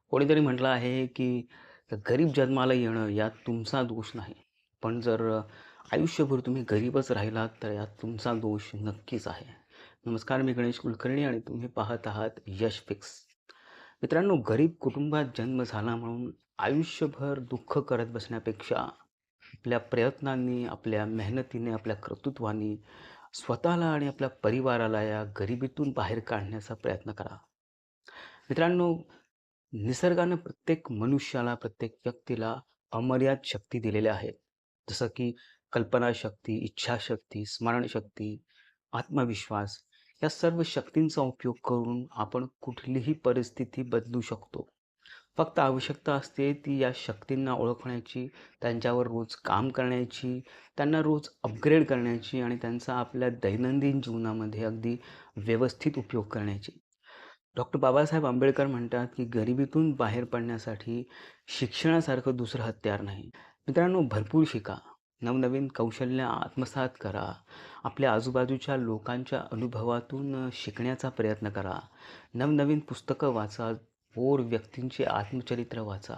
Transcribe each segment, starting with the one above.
कोणीतरी म्हटलं आहे, की गरीब जन्माला येणं यात तुमचा दोष नाही. पण जर आयुष्यभर तुम्ही गरीबच राहिलात, तर यात तुमचा दोष नक्कीच आहे. नमस्कार, मी गणेश कुलकर्णी आणि तुम्ही पाहत आहात यश फिक्स. मित्रांनो, गरीब कुटुंबात जन्म झाला म्हणून आयुष्यभर दुःख करत बसण्यापेक्षा आपल्या प्रयत्नांनी, आपल्या मेहनतीने, आपल्या कर्तृत्वाने स्वतःला आणि आपल्या परिवाराला या गरिबीतून बाहेर काढण्याचा प्रयत्न करा. मित्रांनो, निसर्गानं प्रत्येक मनुष्याला, प्रत्येक व्यक्तीला अमर्याद शक्ती दिलेल्या आहेत. जसं की कल्पनाशक्ती, इच्छाशक्ती, स्मरणशक्ती, आत्मविश्वास या सर्व शक्तींचा उपयोग करून आपण कुठलीही परिस्थिती बदलू शकतो. फक्त आवश्यकता असते ती या शक्तींना ओळखण्याची, त्यांच्यावर रोज काम करण्याची, त्यांना रोज अपग्रेड करण्याची आणि त्यांचा आपल्या दैनंदिन जीवनामध्ये अगदी व्यवस्थित उपयोग करण्याची. डॉक्टर बाबासाहेब आंबेडकर म्हणतात, की गरिबीतून बाहेर पडण्यासाठी शिक्षणासारखं दुसरं हत्यार नाही. मित्रांनो, भरपूर शिका. नवनवीन कौशल्य आत्मसात करा. आपल्या आजूबाजूच्या लोकांच्या अनुभवातून शिकण्याचा प्रयत्न करा. नवनवीन पुस्तकं वाचा. थोर व्यक्तींचे आत्मचरित्र वाचा.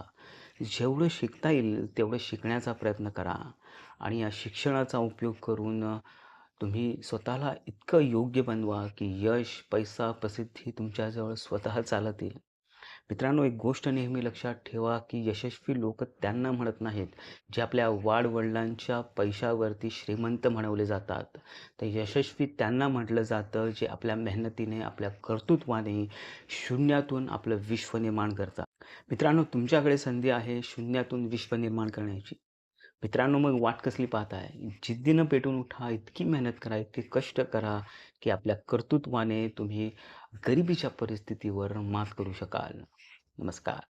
जेवढं शिकता येईल तेवढं शिकण्याचा प्रयत्न करा आणि या शिक्षणाचा उपयोग करून तुम्ही स्वतःला इतकं योग्य बनवा, की यश, पैसा, प्रसिद्धी तुमच्याजवळ स्वतः चालत येईल. मित्रांनो, एक गोष्ट नेहमी लक्षात ठेवा, की यशस्वी लोक त्यांना म्हणत नाहीत, जे आपल्या वाडवडिलांच्या पैशावरती श्रीमंत म्हणवले जातात. तर यशस्वी त्यांना म्हटलं जातं, जे आपल्या मेहनतीने, आपल्या कर्तृत्वाने शून्यातून आपलं विश्व निर्माण करतात. मित्रांनो, तुमच्याकडे संधी आहे शून्यातून विश्व निर्माण करण्याची. मित्रांनो, मग वाट कसली पाहताय? जिद्दीनं पेटून उठा, इतकी मेहनत करा, इतके कष्ट करा, की आपल्या कर्तृत्वाने तुम्ही गरिबीच्या परिस्थितीवर मात करू शकाल. नमस्कार.